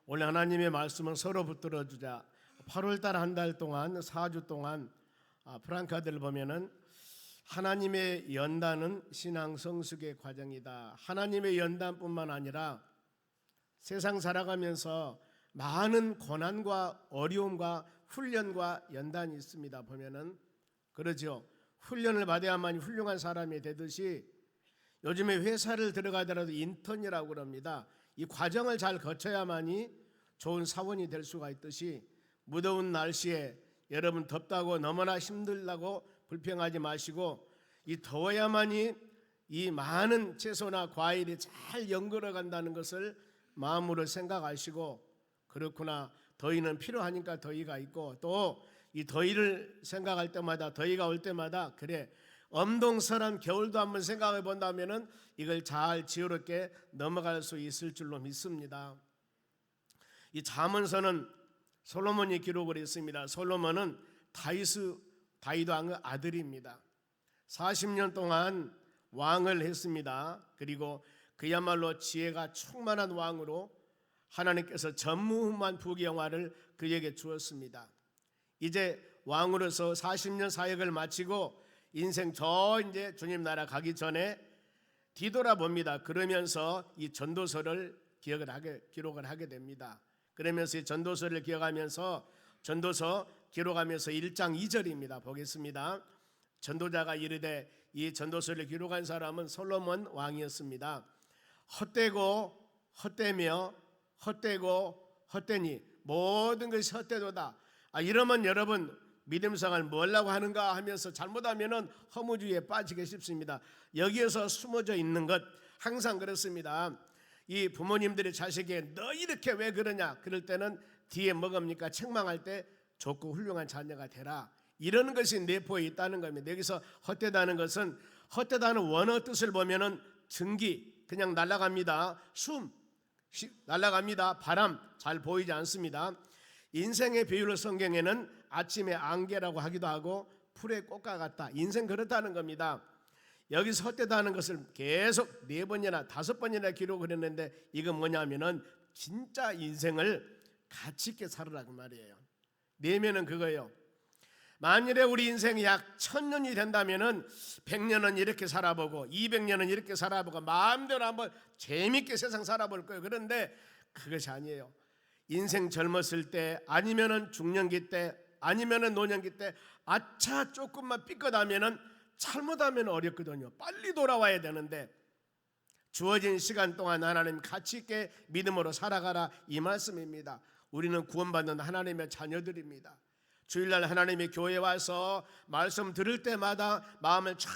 원래 하나님의 말씀은 서로 붙들어주자. 8월달 한 달 동안 4주 동안 프랑카드를 보면은 하나님의 연단은 신앙 성숙의 과정이다. 하나님의 연단뿐만 아니라 세상 살아가면서 많은 고난과 어려움과 훈련과 연단이 있습니다. 보면은 그러죠. 훈련을 받아야만 훌륭한 사람이 되듯이 요즘에 회사를 들어가더라도 인턴이라고 그럽니다. 이 과정을 잘 거쳐야만이 좋은 사원이 될 수가 있듯이 무더운 날씨에 여러분 덥다고 너무나 힘들다고 불평하지 마시고 이 더워야만이 이 많은 채소나 과일이 잘 연결어 간다는 것을 마음으로 생각하시고 그렇구나 더위는 필요하니까 더위가 있고 또 이 더위를 생각할 때마다 더위가 올 때마다 그래 엄동설한 겨울도 한번 생각해 본다면은 이걸 잘 지혜롭게 넘어갈 수 있을 줄로 믿습니다. 이 잠언서는 솔로몬이 기록을 했습니다. 솔로몬은 다윗 왕의 아들입니다. 40년 동안 왕을 했습니다. 그리고 그야말로 지혜가 충만한 왕으로 하나님께서 전무후무한 부귀영화를 그에게 주었습니다. 이제 왕으로서 40년 사역을 마치고 인생 이제 주님 나라 가기 전에 뒤돌아봅니다. 그러면서 이 전도서를 기록을 하게 됩니다. 그러면서 이 전도서를 기록하면서 전도서 기록하면서 1장 2절입니다. 보겠습니다. 전도자가 이르되 이 전도서를 기록한 사람은 솔로몬 왕이었습니다. 헛되고 헛되며 헛되고 헛되니 모든 것이 헛되도다. 이러면 여러분 믿음생활 뭐라고 하는가 하면서 잘못하면은 허무주의에 빠지게 쉽습니다. 여기에서 숨어져 있는 것 항상 그렇습니다. 이 부모님들이 자식에게 너 이렇게 왜 그러냐 그럴 때는 뒤에 뭐겁니까? 책망할 때 좋고 훌륭한 자녀가 되라 이러는 것이 내포에 있다는 겁니다. 여기서 헛되다는 것은 헛되다는 원어 뜻을 보면은 증기 그냥 날아갑니다. 숨 날아갑니다. 바람 잘 보이지 않습니다. 인생의 비유를 성경에는 아침의 안개라고 하기도 하고 풀의 꽃과 같다. 인생 그렇다는 겁니다. 여기서 헛되다는 것을 계속 4번이나 5번이나 기록을 했는데 이건 뭐냐면은 진짜 인생을 가치 있게 살으라고 말이에요. 내면은 그거예요. 만일에 우리 인생이 약 1000년이 된다면은 100년은 이렇게 살아보고 200년은 이렇게 살아보고 마음대로 한번 재밌게 세상 살아볼 거예요. 그런데 그것이 아니에요. 인생 젊었을 때 아니면은 중년기 때 아니면은 노년기 때 아차 조금만 삐끗하면은 잘못하면 어렵거든요. 빨리 돌아와야 되는데 주어진 시간 동안 하나님 가치 있게 믿음으로 살아가라 이 말씀입니다. 우리는 구원받는 하나님의 자녀들입니다. 주일날 하나님의 교회에 와서 말씀 들을 때마다 마음을 쫙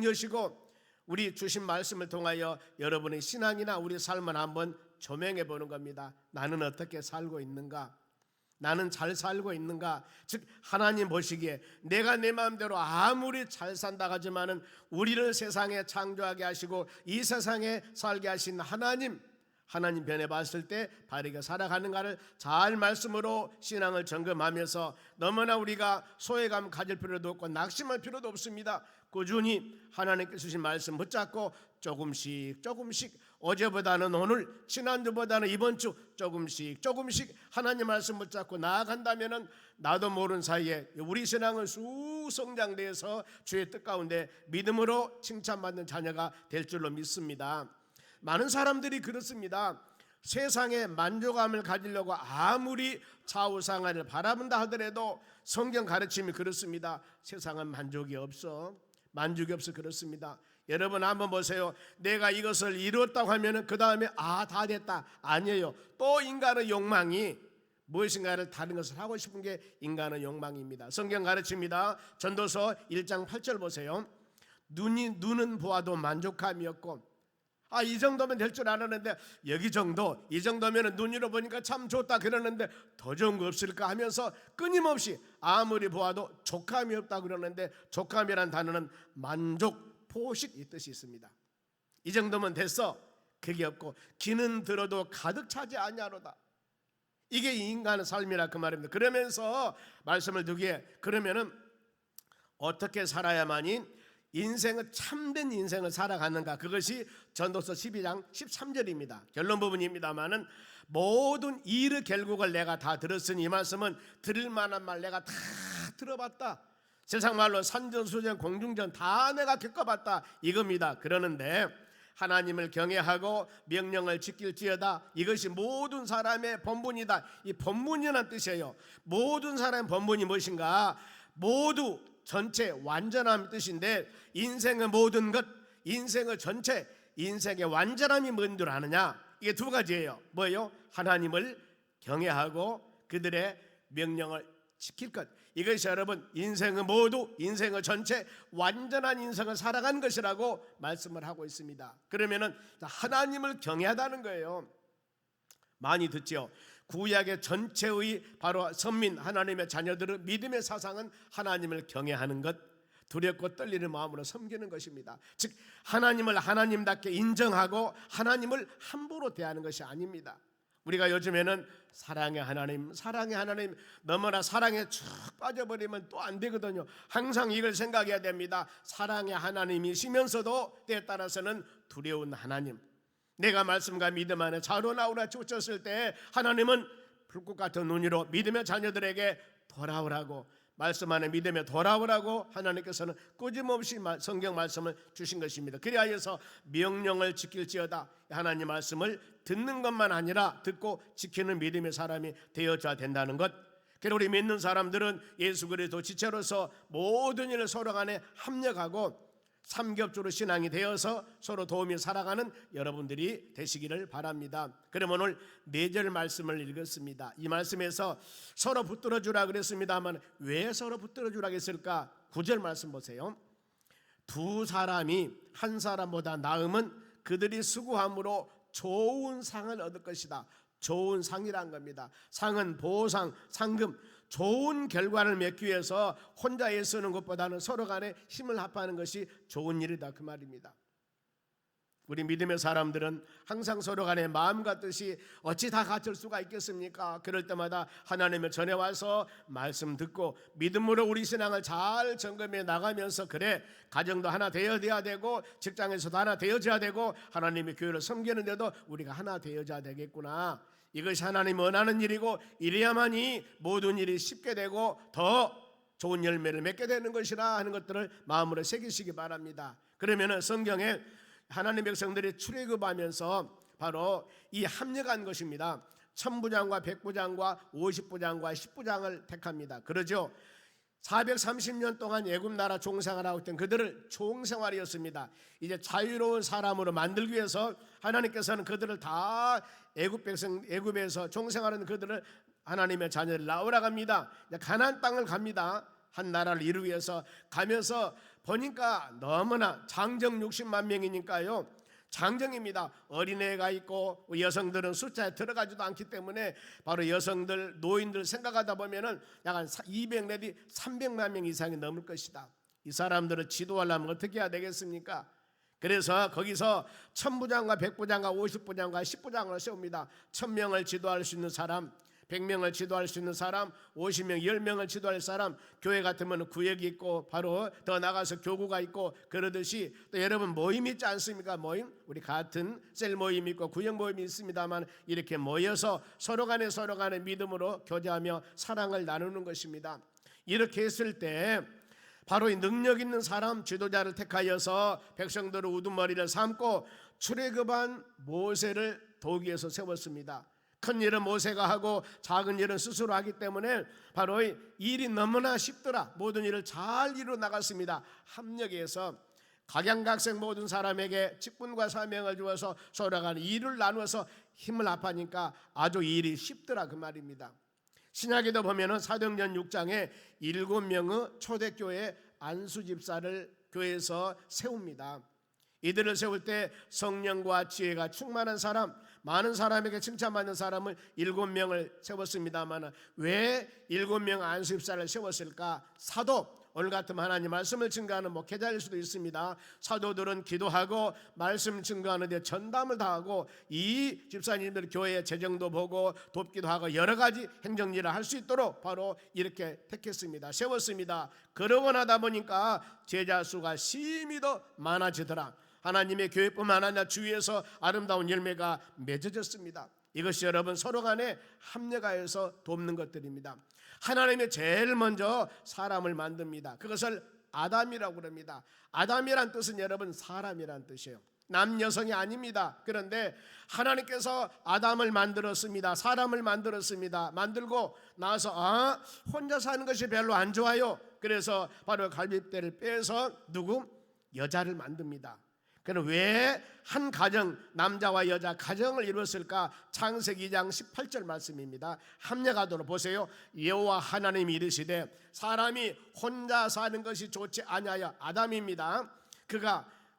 여시고 우리 주신 말씀을 통하여 여러분의 신앙이나 우리 삶을 한번 조명해 보는 겁니다. 나는 어떻게 살고 있는가? 나는 잘 살고 있는가? 즉 하나님 보시기에 내가 내 마음대로 아무리 잘 산다 하지만은 우리를 세상에 창조하게 하시고 이 세상에 살게 하신 하나님 변해 봤을 때 바르게 살아가는가를 잘 말씀으로 신앙을 점검하면서 너무나 우리가 소외감 가질 필요도 없고 낙심할 필요도 없습니다. 꾸준히 하나님께 주신 말씀 붙잡고 조금씩 어제보다는 오늘 지난주보다는 이번 주 조금씩 하나님 말씀 붙잡고 나아간다면은 나도 모르는 사이에 우리 신앙은 쑥 성장돼서 주의 뜻 가운데 믿음으로 칭찬받는 자녀가 될 줄로 믿습니다. 많은 사람들이 그렇습니다. 세상에 만족감을 가지려고 아무리 좌우상하를 바라본다 하더라도 성경 가르침이 그렇습니다. 세상은 만족이 없어 그렇습니다. 여러분 한번 보세요. 내가 이것을 이루었다고 하면 그 다음에 다 됐다 아니에요. 또 인간의 욕망이 무엇인가를 다른 것을 하고 싶은 게 인간의 욕망입니다. 성경 가르칩니다. 전도서 1장 8절 보세요. 눈은 보아도 만족함이 없고 이 정도면 될 줄 알았는데 이 정도면 눈으로 보니까 참 좋다 그러는데 더 좋은 거 없을까 하면서 끊임없이 아무리 보아도 족함이 없다 그러는데 족함이란 단어는 만족, 포식 이 뜻이 있습니다. 이 정도면 됐어. 그게 없고 기는 들어도 가득 차지 아니하로다. 이게 인간의 삶이라 그 말입니다. 그러면서 말씀을 두기에 그러면은 어떻게 살아야만이 인생을 참된 인생을 살아가는가 그것이 전도서 12장 13절입니다. 결론 부분입니다만은 모든 일의 결국을 내가 다 들었으니 이 말씀은 들을 만한 말 내가 다 들어봤다. 세상 말로 산전수전 공중전 다 내가 겪어봤다 이겁니다. 그러는데 하나님을 경외하고 명령을 지킬지어다. 이것이 모든 사람의 본분이다. 이 본분이라는 뜻이에요. 모든 사람의 본분이 무엇인가? 모두 전체 완전함 뜻인데 인생의 모든 것, 인생의 전체, 인생의 완전함이 뭔 줄 아느냐? 이게 두 가지예요. 뭐예요? 하나님을 경외하고 그들의 명령을 지킬 것. 이것이 여러분 인생의 모두, 인생의 전체 완전한 인생을 살아간 것이라고 말씀을 하고 있습니다. 그러면은 하나님을 경외하다는 거예요. 많이 듣죠. 구약의 전체의 바로 선민 하나님의 자녀들의 믿음의 사상은 하나님을 경외하는 것, 두렵고 떨리는 마음으로 섬기는 것입니다. 즉 하나님을 하나님답게 인정하고 하나님을 함부로 대하는 것이 아닙니다. 우리가 요즘에는 사랑의 하나님, 사랑의 하나님, 너무나 사랑에 쭉 빠져버리면 또 안 되거든요. 항상 이걸 생각해야 됩니다. 사랑의 하나님이시면서도 때에 따라서는 두려운 하나님. 내가 말씀과 믿음 안에 자로나오라 쫓았을 때 하나님은 불꽃 같은 눈으로 믿음의 자녀들에게 돌아오라고, 말씀 안에 믿음에 돌아오라고 하나님께서는 끊임없이 성경 말씀을 주신 것입니다. 그리하여서 명령을 지킬지어다. 하나님 말씀을 듣는 것만 아니라 듣고 지키는 믿음의 사람이 되어져야 된다는 것. 그리고 우리 믿는 사람들은 예수 그리스도 지체로서 모든 일을 서로 간에 합력하고 삼겹주로 신앙이 되어서 서로 도우며 살아가는 여러분들이 되시기를 바랍니다. 그럼 오늘 4절 말씀을 읽었습니다. 이 말씀에서 서로 붙들어주라 그랬습니다만 왜 서로 붙들어주라 했을까? 9절 말씀 보세요. 두 사람이 한 사람보다 나음은 그들이 수고함으로 좋은 상을 얻을 것이다. 좋은 상이란 겁니다. 상은 보상, 상금, 좋은 결과를 맺기 위해서 혼자 애쓰는 것보다는 서로 간에 힘을 합하는 것이 좋은 일이다 그 말입니다. 우리 믿음의 사람들은 항상 서로 간에 마음과 뜻이 어찌 다 같을 수가 있겠습니까? 그럴 때마다 하나님의 전에 와서 말씀 듣고 믿음으로 우리 신앙을 잘 점검해 나가면서 그래 가정도 하나 되어야 되고 직장에서도 하나 되어져야 되고 하나님의 교회를 섬기는데도 우리가 하나 되어져야 되겠구나. 이것이 하나님 원하는 일이고 이래야만이 모든 일이 쉽게 되고 더 좋은 열매를 맺게 되는 것이라 하는 것들을 마음으로 새기시기 바랍니다. 그러면은 성경에 하나님 백성들이 출애굽하면서 바로 이 합력한 것입니다. 1000부장과 100부장과 50부장과 10부장을 택합니다. 그러죠. 430년 동안 애굽 나라 종생활을 하고 있던 그들을 종생활이었습니다. 이제 자유로운 사람으로 만들기 위해서 하나님께서는 그들을 다 애굽에서 종생활하는 그들을 하나님의 자녀를 낳으라 갑니다. 가나안 땅을 갑니다. 한 나라를 이루기 위해서 가면서 보니까 너무나 장정 60만 명이니까요. 장정입니다. 어린애가 있고 여성들은 숫자에 들어가지도 않기 때문에 바로 여성들, 노인들 생각하다 보면은 약 한 200 내지 300만 명 이상이 넘을 것이다. 이 사람들을 지도하려면 어떻게 해야 되겠습니까? 그래서 거기서 1000부장과 100부장과 50부장과 10부장을 세웁니다. 1000명을 지도할 수 있는 사람, 100명을 지도할 수 있는 사람, 50명, 10명을 지도할 사람, 교회 같으면 구역이 있고 바로 더 나가서 교구가 있고 그러듯이 또 여러분 모임 있지 않습니까? 모임? 우리 같은 셀 모임 있고 구역 모임이 있습니다만 이렇게 모여서 서로 간에 믿음으로 교제하며 사랑을 나누는 것입니다. 이렇게 했을 때 바로 이 능력 있는 사람 지도자를 택하여서 백성들의 우두머리를 삼고 출애굽한 모세를 도기에서 세웠습니다. 큰 일은 모세가 하고 작은 일은 스스로 하기 때문에 바로 이 일이 너무나 쉽더라. 모든 일을 잘 이루어 나갔습니다. 합력해서 각양각색 모든 사람에게 직분과 사명을 주어서 서로 간에 일을 나누어서 힘을 합하니까 아주 일이 쉽더라 그 말입니다. 신약에도 보면은 사도행전 6장에 7명의 초대교회 안수집사를 교회에서 세웁니다. 이들을 세울 때 성령과 지혜가 충만한 사람, 많은 사람에게 칭찬받는 사람을 7명을 세웠습니다만 왜 7명 안수집사를 세웠을까? 사도, 오늘 같으면 하나님 말씀을 증거하는 목회자일 수도 있습니다. 사도들은 기도하고 말씀 증거하는 데 전담을 다하고 이 집사님들 교회의 재정도 보고 돕기도 하고 여러 가지 행정일을 할 수 있도록 바로 이렇게 택했습니다. 세웠습니다. 그러고 나다 보니까 제자 수가 심히 더 많아지더라. 하나님의 교회뿐만 아니라 주위에서 아름다운 열매가 맺어졌습니다. 이것이 여러분 서로 간에 합력하여서 돕는 것들입니다. 하나님이 제일 먼저 사람을 만듭니다. 그것을 아담이라고 그럽니다. 아담이란 뜻은 여러분 사람이란 뜻이에요. 남여성이 아닙니다. 그런데 하나님께서 아담을 만들었습니다. 사람을 만들었습니다. 만들고 나서 혼자 사는 것이 별로 안 좋아요. 그래서 바로 갈빗대를 빼서 여자를 만듭니다. 그럼 왜 한 가정, 남자와 여자 가정을 이뤘을까? 창세기 2장 18절 말씀입니다. 합력하도록 보세요. 여호와 하나님이 이르시되 사람이 혼자 사는 것이 좋지 아니하여 아담입니다.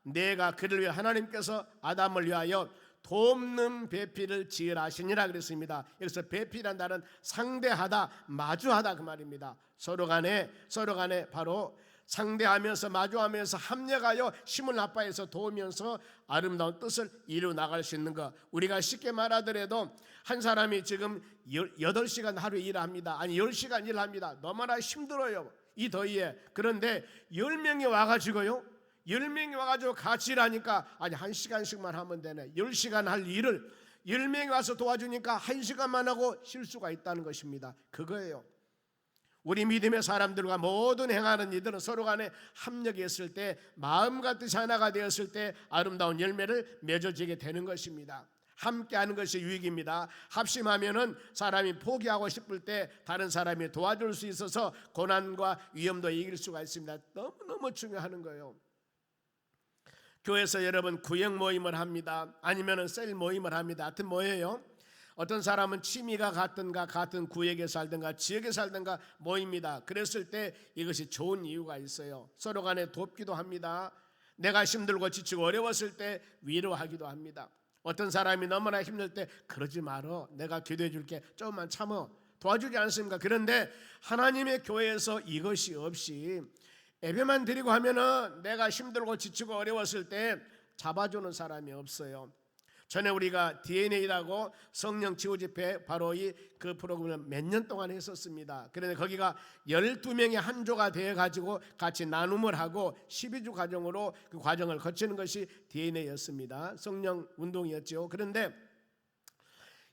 내가 그를 위해 하나님께서 아담을 위하여 돕는 배필을 지으라 하시니라 그랬습니다. 여기서 배필이라는 단어는 상대하다, 마주하다 그 말입니다. 서로 간에 바로 상대하면서 마주하면서 합력하여 힘을 합하여서 도우면서 아름다운 뜻을 이루어 나갈 수 있는 것. 우리가 쉽게 말하더라도 한 사람이 지금 8시간 하루 일합니다. 아니 10시간 일합니다. 너무나 힘들어요, 이 더위에. 그런데 10명이 와가지고 같이 일하니까 아니 1시간씩만 하면 되네. 10시간 할 일을 10명이 와서 도와주니까 1시간만 하고 쉴 수가 있다는 것입니다. 그거예요. 우리 믿음의 사람들과 모든 행하는 이들은 서로 간에 합력했을 때, 마음과 뜻이 하나가 되었을 때 아름다운 열매를 맺어지게 되는 것입니다. 함께하는 것이 유익입니다. 합심하면은 사람이 포기하고 싶을 때 다른 사람이 도와줄 수 있어서 고난과 위험도 이길 수가 있습니다. 너무너무 중요한 거예요. 교회에서 여러분 구역 모임을 합니다. 아니면은 셀 모임을 합니다. 하여튼 뭐예요? 어떤 사람은 취미가 같든가 같은 구역에 살든가 지역에 살든가 모입니다. 그랬을 때 이것이 좋은 이유가 있어요. 서로 간에 돕기도 합니다. 내가 힘들고 지치고 어려웠을 때 위로하기도 합니다. 어떤 사람이 너무나 힘들 때 그러지 말어, 내가 기도해 줄게, 조금만 참어, 도와주지 않습니까? 그런데 하나님의 교회에서 이것이 없이 예배만 드리고 하면은 내가 힘들고 지치고 어려웠을 때 잡아주는 사람이 없어요. 전에 우리가 DNA라고 성령 치유 집회, 바로 그 프로그램을 몇 년 동안 했었습니다. 그런데 거기가 12명의 한 조가 되어 가지고 같이 나눔을 하고 12주 과정으로 그 과정을 거치는 것이 DNA였습니다. 성령 운동이었죠. 그런데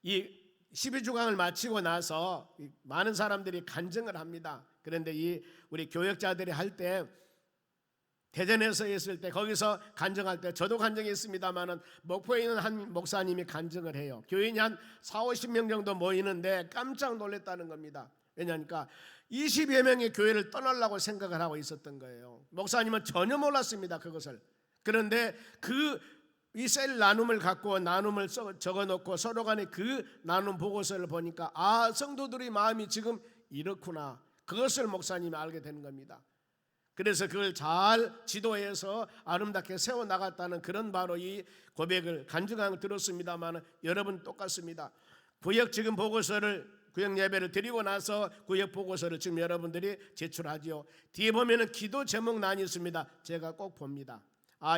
이 12주간을 마치고 나서 많은 사람들이 간증을 합니다. 그런데 우리 교역자들이 할 때, 대전에서 했을 때, 거기서 간증할 때 저도 간증했습니다마는 목포에 있는 한 목사님이 간증을 해요. 교인이 한 40-50명 정도 모이는데 깜짝 놀랐다는 겁니다. 왜냐니까 20여 명의 교회를 떠나려고 생각을 하고 있었던 거예요. 목사님은 전혀 몰랐습니다, 그것을. 그런데 이 셀 나눔을 갖고 나눔을 적어놓고 서로 간에 그 나눔 보고서를 보니까 성도들의 마음이 지금 이렇구나, 그것을 목사님이 알게 되는 겁니다. 그래서 그걸 잘 지도해서 아름답게 세워나갔다는 그런 바로 이 고백을 간증한 걸 들었습니다만, 여러분 똑같습니다. 구역 지금 보고서를, 구역 예배를 드리고 나서 구역 보고서를 지금 여러분들이 제출하지요. 뒤에 보면은 기도 제목란이 있습니다. 제가 꼭 봅니다.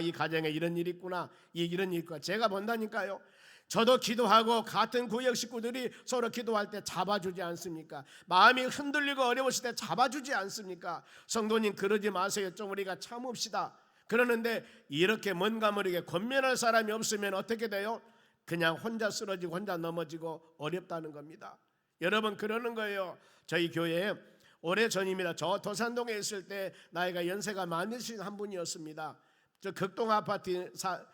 이 가정에 이런 일이 있구나, 이런 일이 있구나, 제가 본다니까요. 저도 기도하고 같은 구역 식구들이 서로 기도할 때 잡아주지 않습니까? 마음이 흔들리고 어려웠을 때 잡아주지 않습니까? 성도님, 그러지 마세요. 좀 우리가 참읍시다. 그러는데 이렇게 뭔가 모르게 권면할 사람이 없으면 어떻게 돼요? 그냥 혼자 쓰러지고 혼자 넘어지고 어렵다는 겁니다. 여러분, 그러는 거예요. 저희 교회에 오래전입니다. 저 도산동에 있을 때 나이가 연세가 많으신 한 분이었습니다. 저 극동 아파트,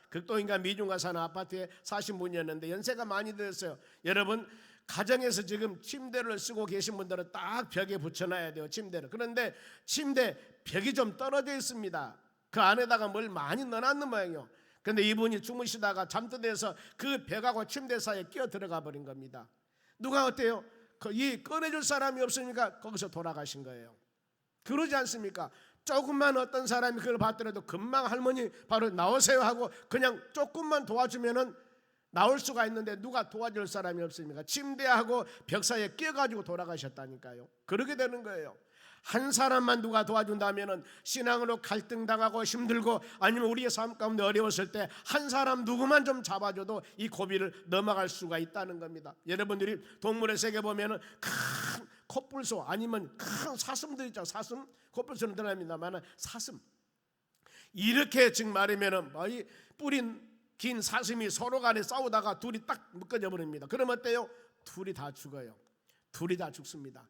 극동인가 미중가 사는 아파트에 사신 분이었는데 연세가 많이 들었어요. 여러분, 가정에서 지금 침대를 쓰고 계신 분들은 딱 벽에 붙여놔야 돼요, 침대를. 그런데 침대 벽이 좀 떨어져 있습니다. 그 안에다가 뭘 많이 넣어놨는 모양이에요. 그런데 이분이 주무시다가 잠드대서 그 벽하고 침대 사이에 끼어 들어가 버린 겁니다. 누가 어때요? 이 꺼내줄 사람이 없으니까 거기서 돌아가신 거예요. 그러지 않습니까? 조금만 어떤 사람이 그걸 봤더라도 금방 할머니 바로 나오세요 하고 그냥 조금만 도와주면은 나올 수가 있는데 누가 도와줄 사람이 없습니까? 침대하고 벽 사이에 끼어가지고 돌아가셨다니까요. 그렇게 되는 거예요. 한 사람만 누가 도와준다면은 신앙으로 갈등당하고 힘들고 아니면 우리의 삶 가운데 어려웠을 때 한 사람 누구만 좀 잡아줘도 이 고비를 넘어갈 수가 있다는 겁니다. 여러분들이 동물의 세계 보면은 큰 콧불소 아니면 큰 사슴들 있죠. 사슴, 콧불소는 들어갑니다만 사슴, 이렇게 즉 말하면은 뿌린 긴 사슴이 서로 간에 싸우다가 둘이 딱 묶어져 버립니다. 그러면 어때요? 둘이 다 죽어요. 둘이 다 죽습니다.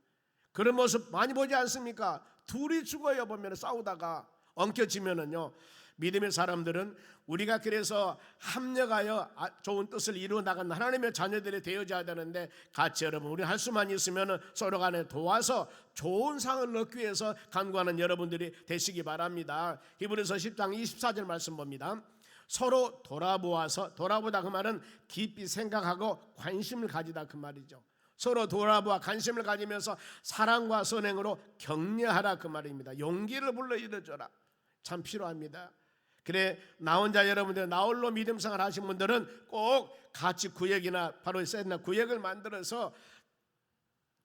그런 모습 많이 보지 않습니까? 둘이 죽어요. 보면 싸우다가 엉켜지면은요. 믿음의 사람들은 우리가 그래서 합력하여 좋은 뜻을 이루어 나가는 하나님의 자녀들이 되어져야 되는데, 같이 여러분 우리 할 수만 있으면 서로 간에 도와서 좋은 상을 얻기 위해서 간구하는 여러분들이 되시기 바랍니다. 히브리서 10장 24절 말씀 봅니다. 서로 돌아보다 그 말은 깊이 생각하고 관심을 가지다 그 말이죠. 서로 돌아보아 관심을 가지면서 사랑과 선행으로 격려하라 그 말입니다. 용기를 불러일으켜라. 참 필요합니다. 그래, 나 혼자 여러분들 나홀로 믿음생활 하신 분들은 꼭 같이 구역이나 바로 셋나 구역을 만들어서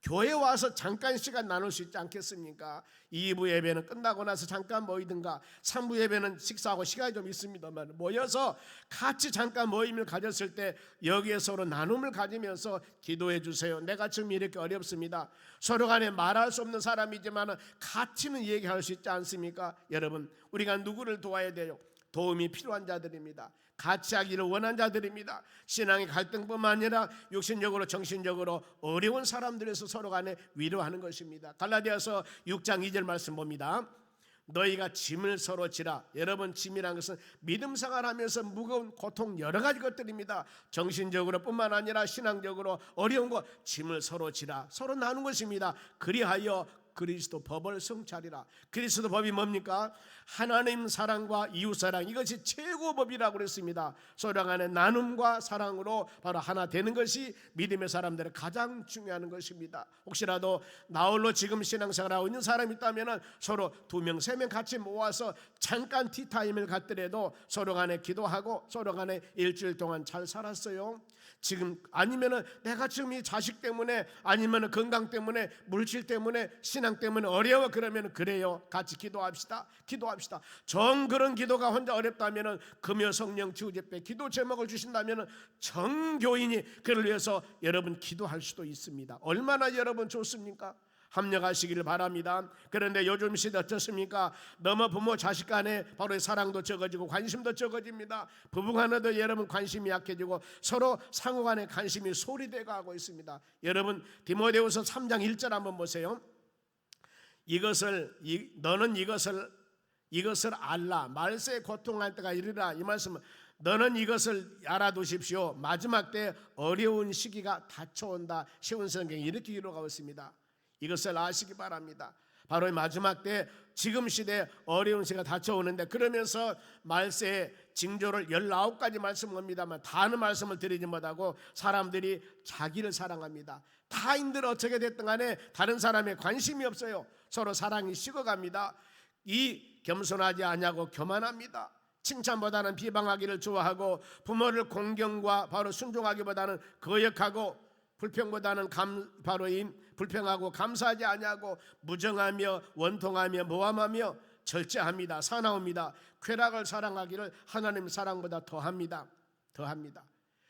교회 와서 잠깐 시간 나눌 수 있지 않겠습니까? 2부 예배는 끝나고 나서 잠깐 모이든가 3부 예배는 식사하고 시간이 좀 있습니다만 모여서 같이 잠깐 모임을 가졌을 때 여기에 서로 나눔을 가지면서 기도해 주세요. 내가 지금 이렇게 어렵습니다. 서로 간에 말할 수 없는 사람이지만 같이는 얘기할 수 있지 않습니까? 여러분, 우리가 누구를 도와야 돼요? 도움이 필요한 자들입니다. 같이 하기를 원한 자들입니다. 신앙의 갈등뿐만 아니라 육신적으로 정신적으로 어려운 사람들에서 서로 간에 위로하는 것입니다. 갈라디아서 6장 2절 말씀 봅니다. 너희가 짐을 서로 지라. 여러분, 짐이란 것은 믿음 생활하면서 무거운 고통 여러 가지 것들입니다. 정신적으로 뿐만 아니라 신앙적으로 어려운 것 짐을 서로 지라. 서로 나누는 것입니다. 그리하여 그리스도 법을 성찰이라. 그리스도 법이 뭡니까? 하나님 사랑과 이웃 사랑, 이것이 최고 법이라고 그랬습니다. 서로 간의 나눔과 사랑으로 바로 하나 되는 것이 믿음의 사람들의 가장 중요한 것입니다. 혹시라도 나홀로 지금 신앙생활하고 있는 사람이 있다면 서로 2명 3명 같이 모아서 잠깐 티타임을 갖더라도 서로 간에 기도하고 서로 간에 일주일 동안 잘 살았어요. 지금 아니면은 내가 지금 이 자식 때문에 아니면은 건강 때문에 물질 때문에 신앙 때문에 어려워, 그러면 그래요. 같이 기도합시다. 정 그런 기도가 혼자 어렵다면은 금요 성령 지우제배 기도 제목을 주신다면은 정교인이 그를 위해서 여러분 기도할 수도 있습니다. 얼마나 여러분 좋습니까? 합력하시기를 바랍니다. 그런데 요즘 시대 어떻습니까? 너무 부모 자식 간에 바로 사랑도 적어지고 관심도 적어집니다. 부부간에도 여러분 관심이 약해지고 서로 상호 간에 관심이 소리되고 하고 있습니다. 여러분, 디모데후서 3장 1절 한번 보세요. 너는 이것을 알라. 말세에 고통할 때가 이르라. 이 말씀은 너는 이것을 알아두십시오. 마지막 때 어려운 시기가 닥쳐온다. 쉬운 성경에 이렇게 기록하고 있습니다. 이것을 아시기 바랍니다. 바로 마지막 때 지금 시대에 어려운 시기가 닥쳐오는데, 그러면서 말세의 징조를 19가지 말씀합니다만 다는 말씀을 드리지 못하고 사람들이 자기를 사랑합니다. 타인들 어떻게 됐든 간에 다른 사람에 관심이 없어요. 서로 사랑이 식어갑니다. 이 겸손하지 않냐고 교만합니다. 칭찬보다는 비방하기를 좋아하고 부모를 공경과 바로 순종하기보다는 거역하고 불평보다는 불평하고 감사하지 아니하고 무정하며 원통하며 모함하며 절제합니다. 사나웁니다. 쾌락을 사랑하기를 하나님 사랑보다 더합니다.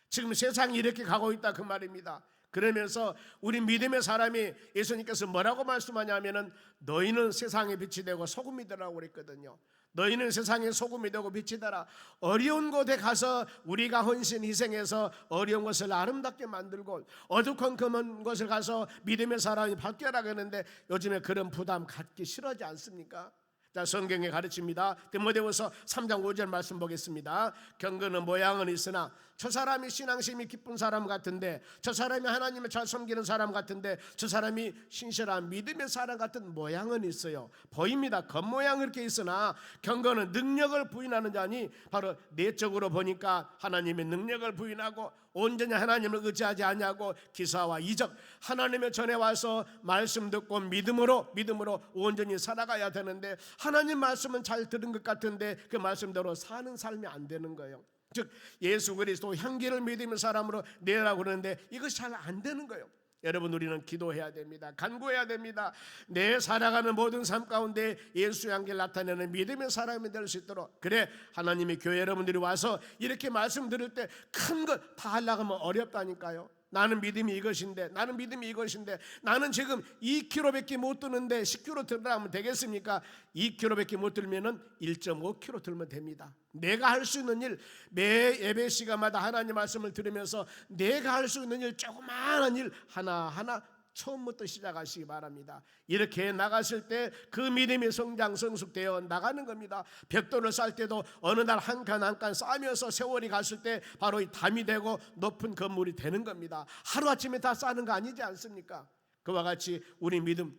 지금 세상이 이렇게 가고 있다 그 말입니다. 그러면서 우리 믿음의 사람이 예수님께서 뭐라고 말씀하냐면은 너희는 세상의 빛이 되고 소금이 되라고 그랬거든요. 너희는 세상의 소금이 되고 빛이 되라. 어려운 곳에 가서 우리가 헌신 희생해서 어려운 것을 아름답게 만들고 어두컴컴한 곳을 가서 믿음의 사람이 바뀌어라 그러는데 요즘에 그런 부담 갖기 싫어하지 않습니까? 자, 성경에 가르칩니다. 디모데후서 3장 5절 말씀 보겠습니다. 경건은 모양은 있으나 저 사람이 신앙심이 깊은 사람 같은데, 저 사람이 하나님을 잘 섬기는 사람 같은데, 저 사람이 신실한 믿음의 사람 같은 모양은 있어요. 보입니다. 겉모양은 이렇게 있으나 경건은 능력을 부인하는 자니, 바로 내적으로 보니까 하나님의 능력을 부인하고 온전히 하나님을 의지하지 않냐고 기사와 이적, 하나님의 전에 와서 말씀 듣고 믿음으로 온전히 살아가야 되는데 하나님 말씀은 잘 들은 것 같은데 그 말씀대로 사는 삶이 안 되는 거예요. 즉 예수 그리스도 향기를 믿으는 사람으로 내라고 그러는데 이것이 잘 안 되는 거예요. 여러분, 우리는 기도해야 됩니다. 간구해야 됩니다. 내 살아가는 모든 삶 가운데 예수 향기를 나타내는 믿음의 사람이 될 수 있도록. 그래, 하나님의 교회 여러분들이 와서 이렇게 말씀 들을 때 큰 것 다 하려고 하면 어렵다니까요. 나는 믿음이 이것인데, 나는 믿음이 이것인데, 나는 지금 2kg밖에 못 드는데 10kg 들으라면 되겠습니까? 2kg밖에 못 들면은 1.5kg 들면 됩니다. 내가 할 수 있는 일, 매 예배 시간마다 하나님 말씀을 들으면서 내가 할 수 있는 일, 조그마한 일 하나하나 처음부터 시작하시기 바랍니다. 이렇게 나갔을 때 그 믿음이 성장 성숙되어 나가는 겁니다. 벽돌을 쌓을 때도 어느 날 한 칸 한 칸 쌓으면서 세월이 갔을 때 바로 이 담이 되고 높은 건물이 되는 겁니다. 하루아침에 다 쌓는 거 아니지 않습니까? 그와 같이 우리 믿음,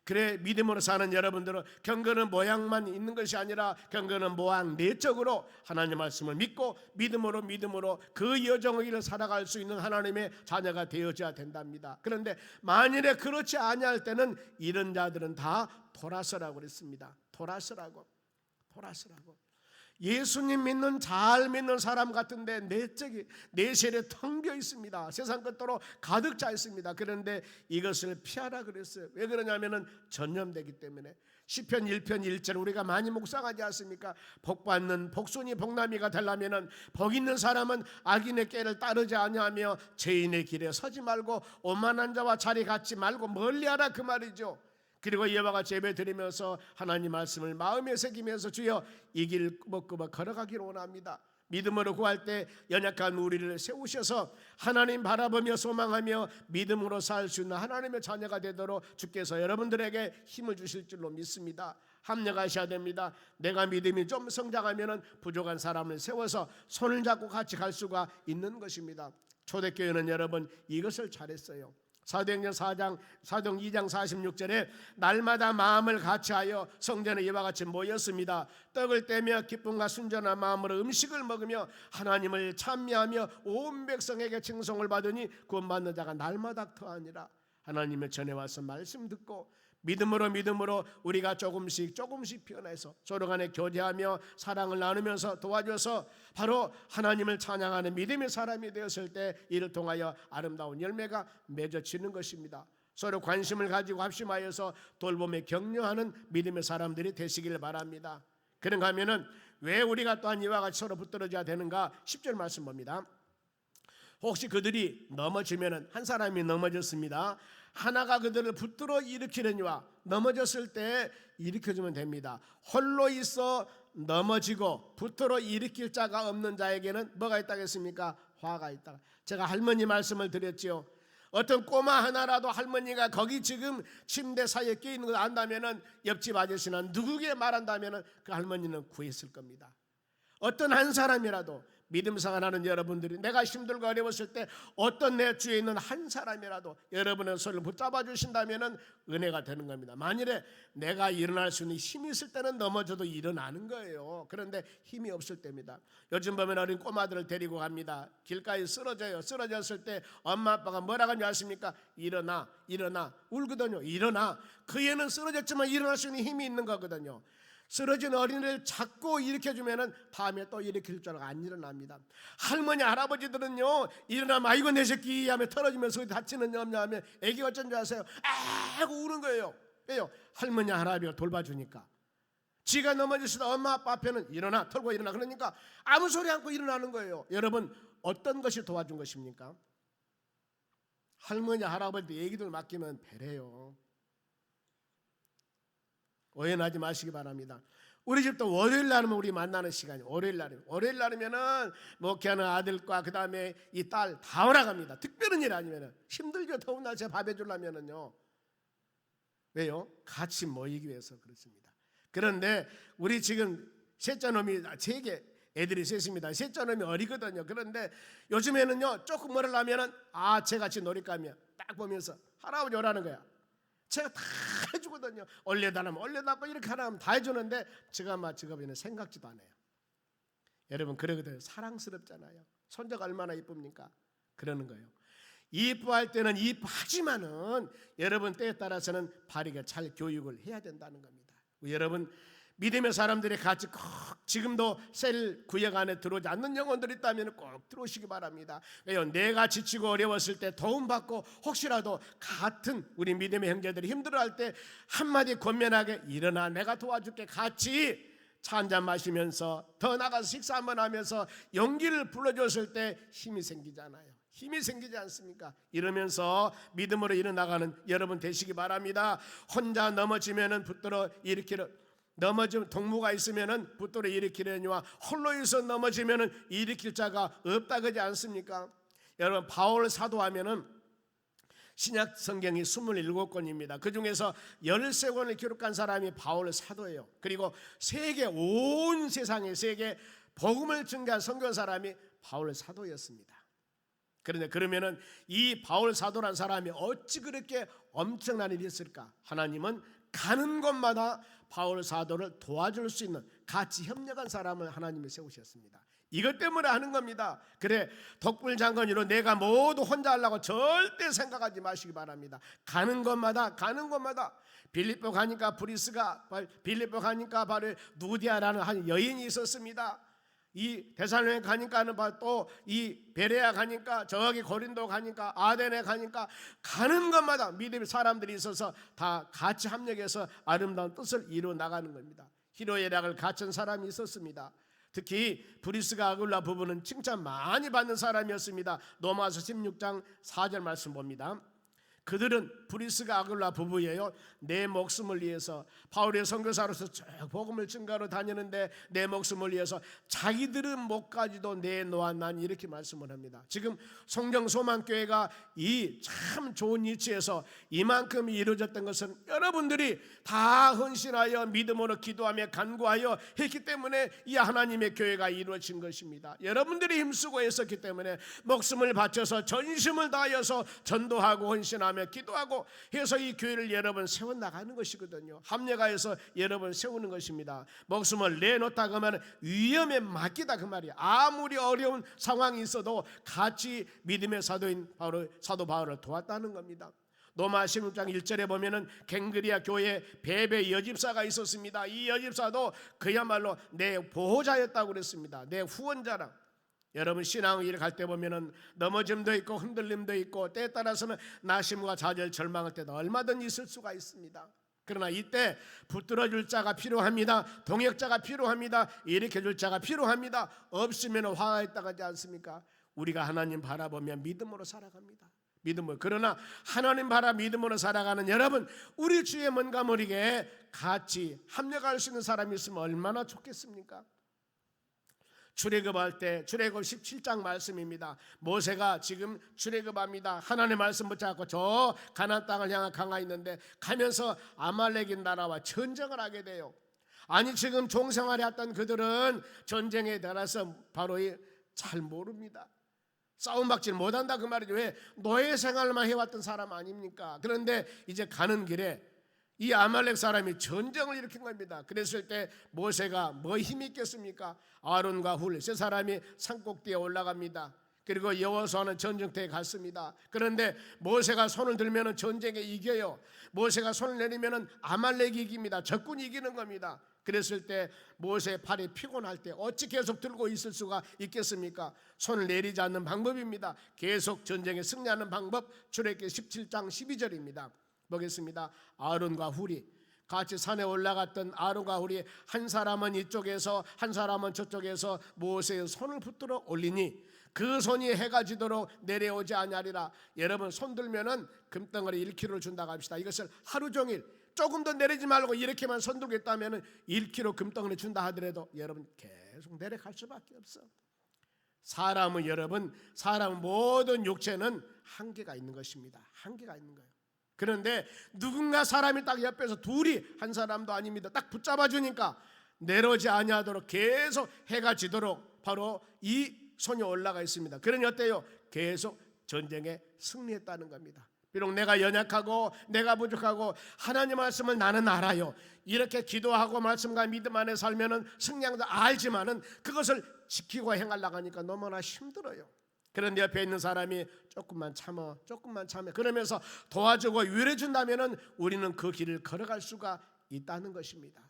그래 믿음으로 사는 여러분들은 경건은 모양만 있는 것이 아니라 경건은 모양 내적으로 하나님 말씀을 믿고 믿음으로 그 여정의 길을 살아갈 수 있는 하나님의 자녀가 되어져야 된답니다. 그런데 만일에 그렇지 아니할 때는 이런 자들은 다 돌아서라고 그랬습니다. 돌아서라고. 예수님 믿는 잘 믿는 사람 같은데 내실에 텅 비어 있습니다. 세상 것으로 가득 차 있습니다. 그런데 이것을 피하라 그랬어요. 왜 그러냐면은 전염되기 때문에. 시편 1편 1절 우리가 많이 묵상하지 않습니까? 복받는 복순이 복남이가 되려면은 복 있는 사람은 악인의 꾀를 따르지 아니하며 죄인의 길에 서지 말고 오만한 자와 자리 갖지 말고 멀리하라 그 말이죠. 그리고 이와 같이 예배 드리면서 하나님 말씀을 마음에 새기면서 주여 이 길 꾸벅꾸벅 걸어가기를 원합니다. 믿음으로 구할 때 연약한 우리를 세우셔서 하나님 바라보며 소망하며 믿음으로 살 수 있는 하나님의 자녀가 되도록 주께서 여러분들에게 힘을 주실 줄로 믿습니다. 합력하셔야 됩니다. 내가 믿음이 좀 성장하면 부족한 사람을 세워서 손을 잡고 같이 갈 수가 있는 것입니다. 초대교회는 여러분 이것을 잘했어요. 사도행전 2장 46절에 날마다 마음을 같이하여 성전에 이와 같이 모였습니다. 떡을 떼며 기쁨과 순전한 마음으로 음식을 먹으며 하나님을 찬미하며 온 백성에게 칭송을 받으니 구원받는 자가 날마다 더하니라. 하나님의 전에 와서 말씀 듣고 믿음으로 우리가 조금씩 변해서 서로 간에 교제하며 사랑을 나누면서 도와줘서 바로 하나님을 찬양하는 믿음의 사람이 되었을 때 이를 통하여 아름다운 열매가 맺어지는 것입니다. 서로 관심을 가지고 합심하여서 돌봄에 격려하는 믿음의 사람들이 되시길 바랍니다. 그런가 하면은 왜 우리가 또한 이와 같이 서로 붙들어져야 되는가? 10절 말씀 봅니다. 혹시 그들이 넘어지면은 한 사람이 넘어졌습니다. 하나가 그들을 붙들어 일으키려니와 넘어졌을 때 일으켜주면 됩니다. 홀로 있어 넘어지고 붙들어 일으킬 자가 없는 자에게는 뭐가 있다겠습니까? 화가 있다. 제가 할머니 말씀을 드렸죠. 어떤 꼬마 하나라도 할머니가 거기 지금 침대 사이에 끼어 있는 걸 안다면은 옆집 아저씨나 누구에게 말한다면은 그 할머니는 구했을 겁니다. 어떤 한 사람이라도 믿음 생활하는 여러분들이 내가 힘들고 어려웠을 때 어떤 내 주위에 있는 한 사람이라도 여러분의 손을 붙잡아 주신다면 은혜가 되는 겁니다. 만일에 내가 일어날 수 있는 힘이 있을 때는 넘어져도 일어나는 거예요. 그런데 힘이 없을 때입니다. 요즘 보면 어린 꼬마들을 데리고 갑니다. 길가에 쓰러져요. 쓰러졌을 때 엄마 아빠가 뭐라고 하는지 아십니까? 일어나 울거든요. 일어나. 그 애는 쓰러졌지만 일어날 수 있는 힘이 있는 거거든요. 쓰러진 어린이를 잡고 일으켜주면 다음에 또 일으킬 줄 알고 안 일어납니다. 할머니 할아버지들은요 일어나면 아이고 내 새끼 하며 털어지면서 다치는 염려 하면 애기가 어쩐 줄 아세요? 아이고 우는 거예요. 왜요? 할머니 할아버지가 돌봐주니까. 지가 넘어졌을 때 엄마 아빠 앞에는 일어나 털고 일어나 그러니까 아무 소리 않고 일어나는 거예요. 여러분 어떤 것이 도와준 것입니까? 할머니 할아버지 얘기들 맡기면 배려요. 오해하지 마시기 바랍니다. 우리 집도 월요일 날이면 우리 만나는 시간이 월요일 날이면은 목회하는 아들과 그 다음에 이 딸 다 오라갑니다. 특별한 일 아니면은 힘들게 더운 날 제가 밥 해주려면은요. 왜요? 같이 모이기 위해서 그렇습니다. 그런데 우리 지금 셋째 놈이 제게 애들이 셋입니다. 셋째 놈이 어리거든요. 그런데 요즘에는요 조금 멀으려면은 제같이 놀이감이야 딱 보면서 할아버지 오라는 거야. 제가 다 해주거든요. 올려달라면 올려달고 이렇게 하라면 다 해주는데 제가 직업에는 생각지도 않아요. 여러분 그러거든요. 사랑스럽잖아요. 손자가 얼마나 이쁩니까? 그러는 거예요. 이뻐할 때는 이뻐하지만은 여러분 때에 따라서는 바르게 잘 교육을 해야 된다는 겁니다. 여러분 믿음의 사람들이 같이 꼭 지금도 셀 구역 안에 들어오지 않는 영혼들이 있다면 꼭 들어오시기 바랍니다. 왜요? 내가 지치고 어려웠을 때 도움받고 혹시라도 같은 우리 믿음의 형제들이 힘들어할 때 한마디 권면하게 일어나 내가 도와줄게 같이 차 한잔 마시면서 더 나가서 식사 한번 하면서 용기를 불러줬을 때 힘이 생기잖아요. 힘이 생기지 않습니까? 이러면서 믿음으로 일어나가는 여러분 되시기 바랍니다. 혼자 넘어지면은 붙들어 일으키려, 넘어지면 동무가 있으면은 붙들어 일으키려니와 홀로 있어 넘어지면은 일으킬 자가 없다 그러지 않습니까? 여러분 바울 사도하면은 신약 성경이 27권입니다. 그 중에서 13권을 기록한 사람이 바울 사도예요. 그리고 온 세상에 세계 복음을 증거한 선교 사람이 바울 사도였습니다. 그런데 그러면은 이 바울 사도란 사람이 어찌 그렇게 엄청난 일이 있을까? 하나님은 가는 곳마다 바울 사도를 도와줄 수 있는 같이 협력한 사람을 하나님이 세우셨습니다. 이것 때문에 하는 겁니다. 그래 독불장군으로 내가 모두 혼자 하려고 절대 생각하지 마시기 바랍니다. 가는 곳마다 빌립보 가니까 빌립보 가니까 바로 누디아라는 한 여인이 있었습니다. 이 데살로니가 가니까는 또 이 베레아 가니까 저기 고린도 가니까 아덴에 가니까 가는 것마다 믿음의 사람들이 있어서 다 같이 합력해서 아름다운 뜻을 이루어 나가는 겁니다. 희로애락을 갖춘 사람이 있었습니다. 특히 브리스가 아굴라 부부는 칭찬 많이 받는 사람이었습니다. 로마서 16장 4절 말씀 봅니다. 그들은 브리스가 아굴라 부부예요. 내 목숨을 위해서 바울의 선교사로서 쭉 복음을 증거하러 다니는데 내 목숨을 위해서 자기들은 목까지도 내놓았나니 이렇게 말씀을 합니다. 지금 성경소망교회가 이 참 좋은 위치에서 이만큼 이루어졌던 것은 여러분들이 다 헌신하여 믿음으로 기도하며 간구하여 했기 때문에 이 하나님의 교회가 이루어진 것입니다. 여러분들이 힘쓰고 했었기 때문에 목숨을 바쳐서 전심을 다하여서 전도하고 헌신하며 기도하고 해서 이 교회를 여러분 세워나가는 것이거든요. 합력하여서 여러분 세우는 것입니다. 목숨을 내놓다 그러면 위험에 맡기다 그 말이야. 아무리 어려운 상황이 있어도 같이 믿음의 사도인 사도 바울을 도왔다는 겁니다. 로마 16장 1절에 보면은 갱그리아 교회 베베 여집사가 있었습니다. 이 여집사도 그야말로 내 보호자였다고 그랬습니다. 내 후원자라. 여러분 신앙을 갈 때 보면은 넘어짐도 있고 흔들림도 있고 때에 따라서는 낙심과 좌절 절망할 때도 얼마든지 있을 수가 있습니다. 그러나 이때 붙들어줄 자가 필요합니다. 동역자가 필요합니다. 일으켜줄 자가 필요합니다. 없으면 화가 있다고 하지 않습니까? 우리가 하나님 바라보며 믿음으로 살아갑니다. 믿음으로. 그러나 하나님 바라 믿음으로 살아가는 여러분, 우리 주에 뭔가 모르게 같이 합력할 수 있는 사람이 있으면 얼마나 좋겠습니까? 출애굽할 때 출애굽 17장 말씀입니다. 모세가 지금 출애굽합니다. 하나님의 말씀 붙잡고 저 가나안 땅을 향한 강가 있는데 가면서 아말렉인 나라와 전쟁을 하게 돼요. 아니 지금 종생활에 했던 그들은 전쟁에 따라서 바로 잘 모릅니다. 싸움박질 못한다 그 말이죠. 왜? 노예 생활만 해왔던 사람 아닙니까? 그런데 이제 가는 길에 이 아말렉 사람이 전쟁을 일으킨 겁니다. 그랬을 때 모세가 뭐 힘이 있겠습니까? 아론과 훌 세 사람이 산꼭대에 올라갑니다. 그리고 여호수아는 전쟁터에 갔습니다. 그런데 모세가 손을 들면 전쟁에 이겨요. 모세가 손을 내리면 아말렉이 이깁니다. 적군이 이기는 겁니다. 그랬을 때 모세의 팔이 피곤할 때 어찌 계속 들고 있을 수가 있겠습니까? 손을 내리지 않는 방법입니다. 계속 전쟁에 승리하는 방법, 출애굽기 17장 12절입니다. 보겠습니다. 아론과 훌이 같이 산에 올라갔던 아론과 훌이 한 사람은 이쪽에서 한 사람은 저쪽에서 모세의 손을 붙들어 올리니 그 손이 해가 지도록 내려오지 아니하리라. 여러분 손 들면은 금덩어리 1kg를 준다고 합시다. 이것을 하루 종일 조금 더 내리지 말고 이렇게만 손 들고 있다면 1kg 금덩어리 준다 하더라도 여러분 계속 내려갈 수밖에 없어. 사람은 여러분 사람 모든 육체는 한계가 있는 것입니다. 한계가 있는 거예요. 그런데 누군가 사람이 딱 옆에서 둘이 한 사람도 아닙니다. 딱 붙잡아 주니까 내려오지 아니하도록 계속 해가 지도록 바로 이 손이 올라가 있습니다. 그러니 어때요? 계속 전쟁에 승리했다는 겁니다. 비록 내가 연약하고 내가 부족하고 하나님 말씀을 나는 알아요. 이렇게 기도하고 말씀과 믿음 안에 살면은 승리한다 알지만은 그것을 지키고 행하려고 하니까 너무나 힘들어요. 그런데 옆에 있는 사람이 조금만 참아 그러면서 도와주고 위로해 준다면은 우리는 그 길을 걸어갈 수가 있다는 것입니다.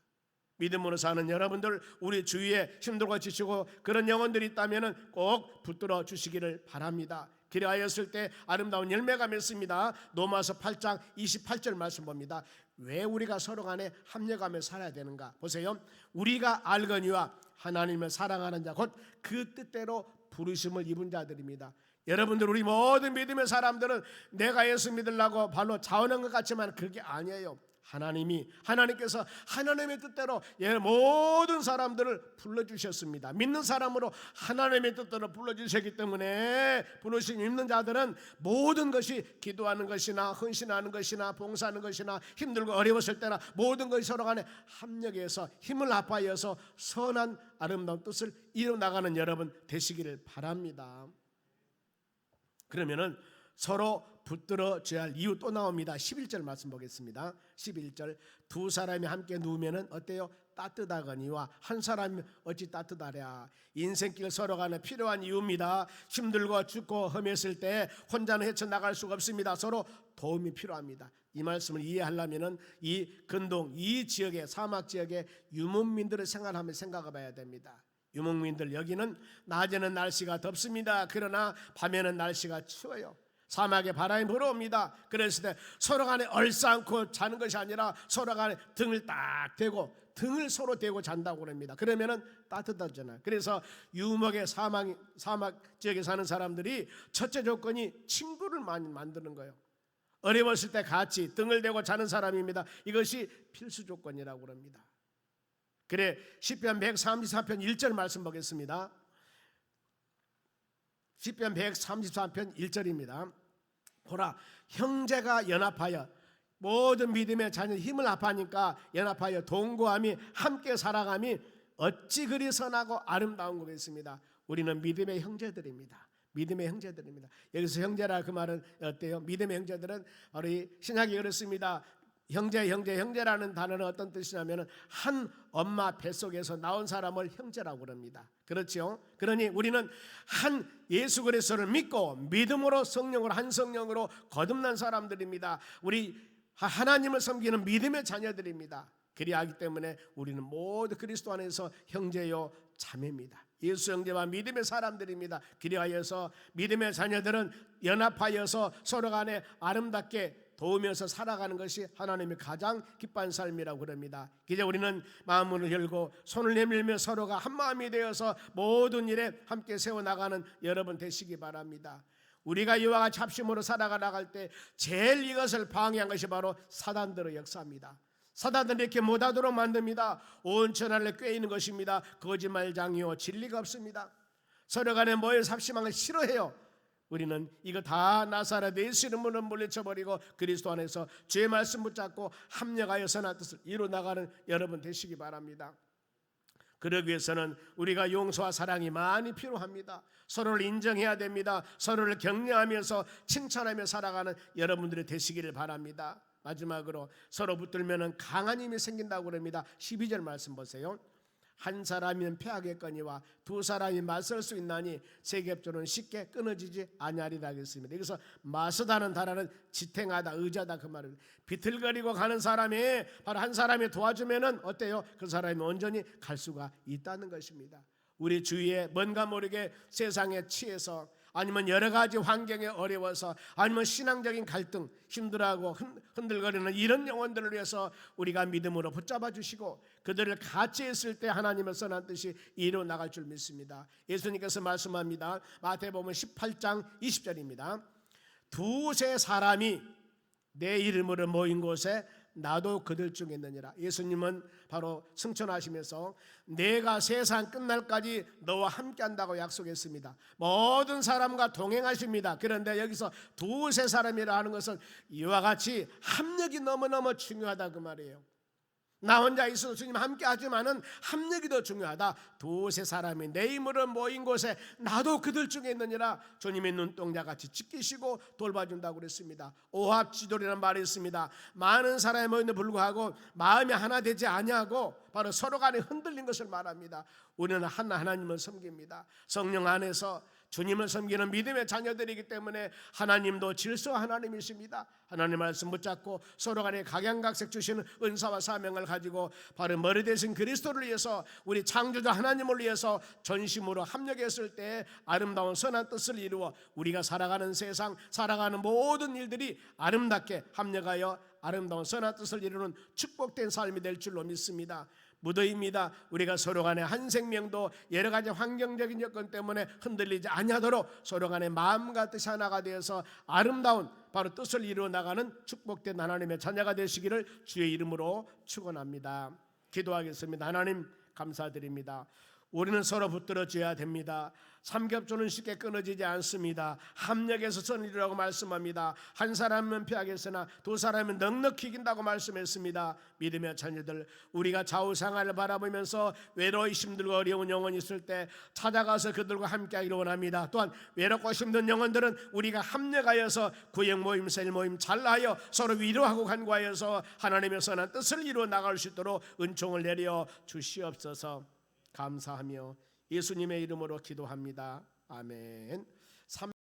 믿음으로 사는 여러분들, 우리 주위에 힘들고 지치고 그런 영혼들이 있다면은 꼭 붙들어 주시기를 바랍니다. 그리하였을 때 아름다운 열매가 맺습니다. 로마서 8장 28절 말씀 봅니다. 왜 우리가 서로 간에 합력하며 살아야 되는가? 보세요. 우리가 알거니와 하나님을 사랑하는 자 곧 그 뜻대로 부르심을 입은 자들입니다. 여러분들, 우리 모든 믿음의 사람들은 내가 예수 믿으려고 발로 자원한 것 같지만 그게 아니에요. 하나님께서 하나님의 뜻대로 모든 사람들을 불러주셨습니다. 믿는 사람으로 하나님의 뜻대로 불러주셨기 때문에 부르심 있는 자들은 모든 것이 기도하는 것이나 헌신하는 것이나 봉사하는 것이나 힘들고 어려웠을 때나 모든 것이 서로 간에 합력해서 힘을 합하여서 선한 아름다운 뜻을 이뤄나가는 여러분 되시기를 바랍니다. 그러면은 서로 붙들어줘야 할 이유 또 나옵니다. 11절 말씀 보겠습니다. 11절, 두 사람이 함께 누우면은 어때요? 따뜻하거니와 한 사람이 어찌 따뜻하랴. 인생길 서로 간에 필요한 이유입니다. 힘들고 죽고 험했을 때 혼자는 헤쳐나갈 수가 없습니다. 서로 도움이 필요합니다. 이 말씀을 이해하려면은 이 근동, 이 지역의 사막 지역의 유목민들을 생각해 봐야 됩니다. 유목민들, 여기는 낮에는 날씨가 덥습니다. 그러나 밤에는 날씨가 추워요. 사막에 바람이 불어옵니다. 그랬을 때 서로 간에 얼싸안고 자는 것이 아니라 서로 간에 등을 딱 대고 등을 서로 대고 잔다고 합니다. 그러면은 따뜻하잖아요. 그래서 유목의 사막 지역에 사는 사람들이 첫째 조건이 친구를 많이 만드는 거예요. 어려웠을 때 같이 등을 대고 자는 사람입니다. 이것이 필수 조건이라고 합니다. 그래, 시편 134편 1절 말씀 보겠습니다. 시편 134편 1절입니다. 보라, 형제가 연합하여 모든 믿음의 자녀 힘을 합하니까 연합하여 동거함이 함께 살아감이 어찌 그리 선하고 아름다운 거겠습니다. 우리는 믿음의 형제들입니다. 믿음의 형제들입니다. 여기서 형제라 그 말은 어때요? 믿음의 형제들은 바로 이 신약이 그렇습니다. 형제라는 단어는 어떤 뜻이냐면 한 엄마 뱃속에서 나온 사람을 형제라고 합니다. 그렇죠? 그러니 우리는 한 예수 그리스도를 믿고 믿음으로 성령으로 한 성령으로 거듭난 사람들입니다. 우리 하나님을 섬기는 믿음의 자녀들입니다. 그리하기 때문에 우리는 모두 그리스도 안에서 형제요 자매입니다. 예수 형제와 믿음의 사람들입니다. 그리하여서 믿음의 자녀들은 연합하여서 서로 간에 아름답게 도우면서 살아가는 것이 하나님의 가장 기뻐하는 삶이라고 합니다. 이제 우리는 마음을 열고 손을 내밀며 서로가 한 마음이 되어서 모든 일에 함께 세워나가는 여러분 되시기 바랍니다. 우리가 이와 같이 합심으로 살아가 나갈 때 제일 이것을 방해한 것이 바로 사단들의 역사입니다. 사단들이 이렇게 못하도록 만듭니다. 온 천하를 꿰이는 것입니다. 거짓말장이요 진리가 없습니다. 서로 간에 모여서 합심한 걸 싫어해요. 우리는 이거 다 나사렛 예수 이름으로 물리쳐버리고 그리스도 안에서 주의 말씀 붙잡고 합력하여 선한 뜻을 이루어나가는 여러분 되시기 바랍니다. 그러기 위해서는 우리가 용서와 사랑이 많이 필요합니다. 서로를 인정해야 됩니다. 서로를 격려하면서 칭찬하며 살아가는 여러분들이 되시기를 바랍니다. 마지막으로 서로 붙들면 강한 힘이 생긴다고 합니다. 12절 말씀 보세요. 한 사람이면 패하겠거니와 두 사람이 맞설 수 있나니 세 겹조는 쉽게 끊어지지 아니하리라 하겠습니다. 여기서 맞서다는 단어는 지탱하다, 의지하다 그 말을 비틀거리고 가는 사람이 바로 한 사람이 도와주면은 어때요? 그 사람이 온전히 갈 수가 있다는 것입니다. 우리 주위에 뭔가 모르게 세상에 취해서 아니면 여러 가지 환경에 어려워서 아니면 신앙적인 갈등 힘들어하고 흔들거리는 이런 영혼들을 위해서 우리가 믿음으로 붙잡아 주시고 그들을 같이 했을 때 하나님의 선한 뜻이 이루어 나갈 줄 믿습니다. 예수님께서 말씀합니다. 마태복음 18장 20절입니다. 두세 사람이 내 이름으로 모인 곳에 나도 그들 중에 있느니라. 예수님은 바로 승천하시면서 내가 세상 끝날까지 너와 함께 한다고 약속했습니다. 모든 사람과 동행하십니다. 그런데 여기서 두세 사람이라 하는 것은 이와 같이 합력이 너무너무 중요하다 그 말이에요. 나 혼자 있어도 주님 함께 하지만은 합력이 더 중요하다. 두세 사람이 내 이름으로 모인 곳에 나도 그들 중에 있느니라. 주님의 눈동자같이 지키시고 돌봐준다고 그랬습니다. 오합지졸이라는 말이 있습니다. 많은 사람이 모였는데 불구하고 마음이 하나 되지 아니하고 바로 서로 간에 흔들린 것을 말합니다. 우리는 하나님을 섬깁니다. 성령 안에서 주님을 섬기는 믿음의 자녀들이기 때문에 하나님도 질서 하나님이십니다. 하나님 말씀 붙잡고 서로 간에 각양각색 주시는 은사와 사명을 가지고 바로 머리 대신 그리스도를 위해서 우리 창조자 하나님을 위해서 전심으로 합력했을 때 아름다운 선한 뜻을 이루어 우리가 살아가는 세상 살아가는 모든 일들이 아름답게 합력하여 아름다운 선한 뜻을 이루는 축복된 삶이 될 줄로 믿습니다. 무더위입니다. 우리가 서로 간에 한 생명도 여러 가지 환경적인 여건 때문에 흔들리지 아니하도록 서로 간에 마음과 뜻이 하나가 되어서 아름다운 바로 뜻을 이루어 나가는 축복된 하나님의 자녀가 되시기를 주의 이름으로 축원합니다. 기도하겠습니다. 하나님 감사드립니다. 우리는 서로 붙들어줘야 됩니다. 삼겹줄은 쉽게 끊어지지 않습니다. 합력해서 선이라고 말씀합니다. 한 사람은 피하겠으나 두 사람은 넉넉히 이긴다고 말씀했습니다. 믿음의 자녀들, 우리가 좌우상하를 바라보면서 외로이 힘들고 어려운 영혼이 있을 때 찾아가서 그들과 함께하기를 원합니다. 또한 외롭고 힘든 영혼들은 우리가 합력하여서 구역 모임, 셀 모임 잘하여 서로 위로하고 간구하여서 하나님의 선한 뜻을 이루어 나갈 수 있도록 은총을 내려 주시옵소서. 감사하며 예수님의 이름으로 기도합니다. 아멘.